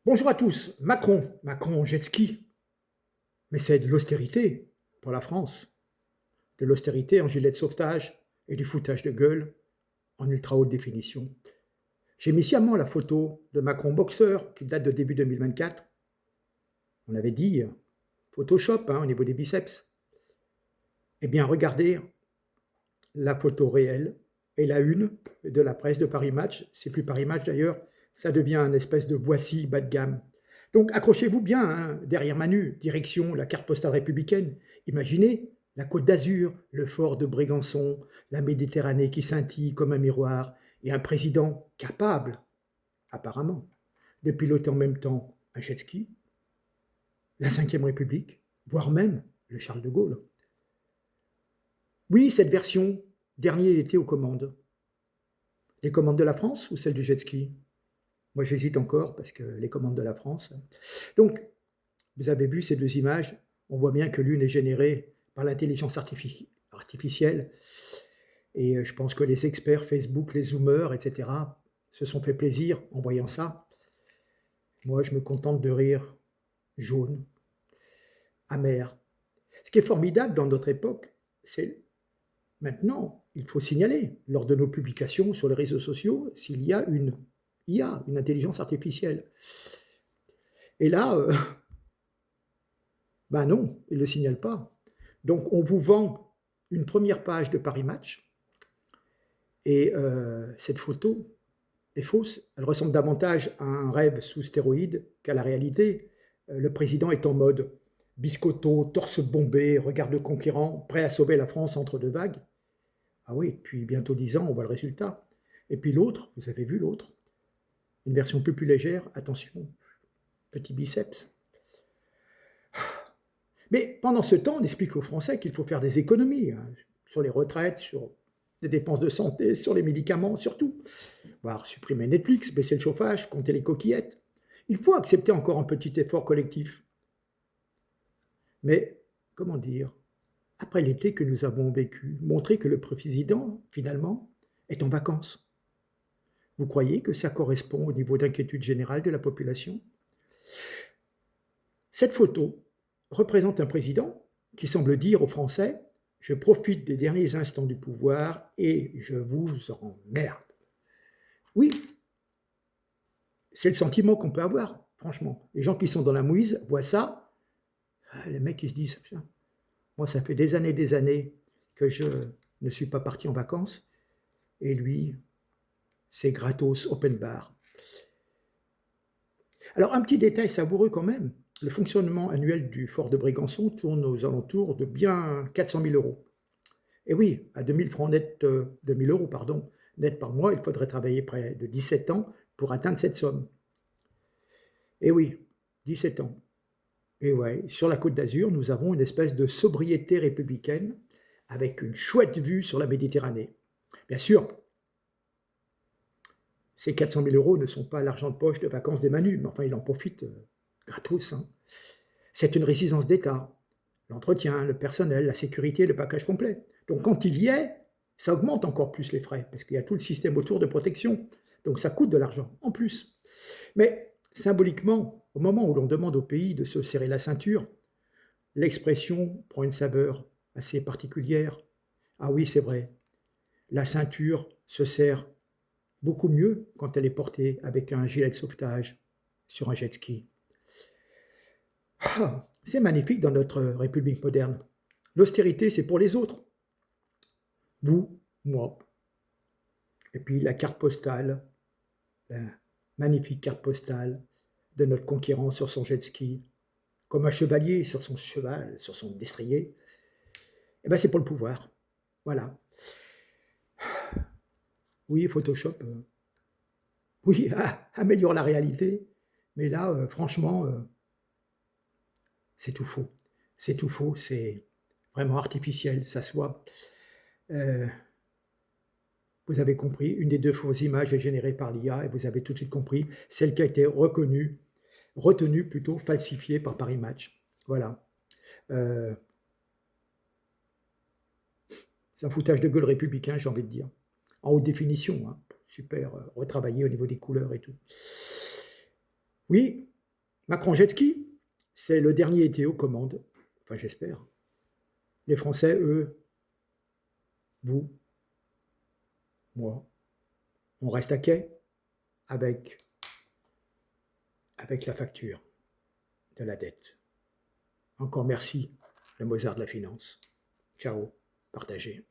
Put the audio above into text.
Bonjour à tous. Macron en jet ski, mais c'est de l'austérité pour la France. De l'austérité en gilet de sauvetage et du foutage de gueule en ultra haute définition. J'ai mis sciemment la photo de Macron boxeur qui date de début 2024. On avait dit Photoshop au niveau des biceps. Eh bien, regardez la photo réelle et la une de la presse de Paris Match. C'est plus Paris Match d'ailleurs, ça devient un espèce de voici bas de gamme. Donc accrochez-vous bien, derrière Manu, direction la carte postale républicaine. Imaginez la Côte d'Azur, le fort de Brégançon, la Méditerranée qui scintille comme un miroir, et un président capable, apparemment, de piloter en même temps un jet ski, la Ve République, voire même le Charles de Gaulle. Oui, cette version, dernier été aux commandes. Les commandes de la France ou celles du jet ski? Moi, j'hésite encore parce que les commandes de la France. Donc, vous avez vu ces deux images, on voit bien que l'une est générée par l'intelligence artificielle et je pense que les experts Facebook, les zoomers, etc., se sont fait plaisir en voyant ça. Moi, je me contente de rire jaune, amer. Ce qui est formidable dans notre époque, c'est maintenant, il faut signaler lors de nos publications sur les réseaux sociaux s'il y a une IA, une intelligence artificielle. Et là, ben non, ils ne le signalent pas. Donc on vous vend une première page de Paris Match et cette photo est fausse. Elle ressemble davantage à un rêve sous stéroïdes qu'à la réalité. Le président est en mode biscotto, torse bombé, regard de conquérant, prêt à sauver la France entre deux vagues. Ah oui, depuis bientôt 10 ans, on voit le résultat. Et puis l'autre, vous avez vu l'autre, une version plus légère, attention, petit biceps. Mais pendant ce temps, on explique aux Français qu'il faut faire des économies sur les retraites, sur les dépenses de santé, sur les médicaments, surtout. Voire supprimer Netflix, baisser le chauffage, compter les coquillettes. Il faut accepter encore un petit effort collectif. Mais, comment dire, après l'été que nous avons vécu, montrer que le président, finalement, est en vacances. Vous croyez que ça correspond au niveau d'inquiétude générale de la population? Cette photo représente un président qui semble dire aux Français: je profite des derniers instants du pouvoir et je vous emmerde. Oui, c'est le sentiment qu'on peut avoir, franchement. Les gens qui sont dans la mouise voient ça, les mecs ils se disent: moi ça fait des années que je ne suis pas parti en vacances, et lui, c'est gratos open bar. Alors un petit détail savoureux quand même, le fonctionnement annuel du fort de Brégançon tourne aux alentours de bien 400 000 euros. Et oui, à 2000 francs net, 2000 euros pardon, net par mois, il faudrait travailler près de 17 ans pour atteindre cette somme. Et oui, 17 ans. Et ouais, sur la Côte d'Azur, nous avons une espèce de sobriété républicaine avec une chouette vue sur la Méditerranée. Bien sûr, ces 400 000 euros ne sont pas l'argent de poche de vacances des Manus, mais enfin, il en profite gratos. C'est une résidence d'État. L'entretien, le personnel, la sécurité, le package complet. Donc quand il y est, ça augmente encore plus les frais, parce qu'il y a tout le système autour de protection. Donc ça coûte de l'argent, en plus. Mais symboliquement, au moment où l'on demande au pays de se serrer la ceinture, l'expression prend une saveur assez particulière. Ah oui, c'est vrai, la ceinture se serre beaucoup mieux quand elle est portée avec un gilet de sauvetage sur un jet ski. Ah, c'est magnifique dans notre République moderne. L'austérité, c'est pour les autres. Vous, moi. Et puis la carte postale, la magnifique carte postale de notre conquérant sur son jet ski, comme un chevalier sur son cheval, sur son destrier. Eh bien, c'est pour le pouvoir. Voilà. Oui, Photoshop, oui, améliore la réalité, mais là, franchement, c'est tout faux. C'est tout faux, c'est vraiment artificiel, ça se voit. Vous avez compris, une des deux fausses images est générée par l'IA et vous avez tout de suite compris, celle qui a été retenue plutôt, falsifiée par Paris Match. Voilà. C'est un foutage de gueule républicain, j'ai envie de dire. En haute définition, super retravaillé au niveau des couleurs et tout. Oui, Macron jet ski, c'est le dernier été aux commandes. Enfin, j'espère. Les Français, eux, vous, moi, on reste à quai avec, avec la facture de la dette. Encore merci, le Mozart de la finance. Ciao, partagez.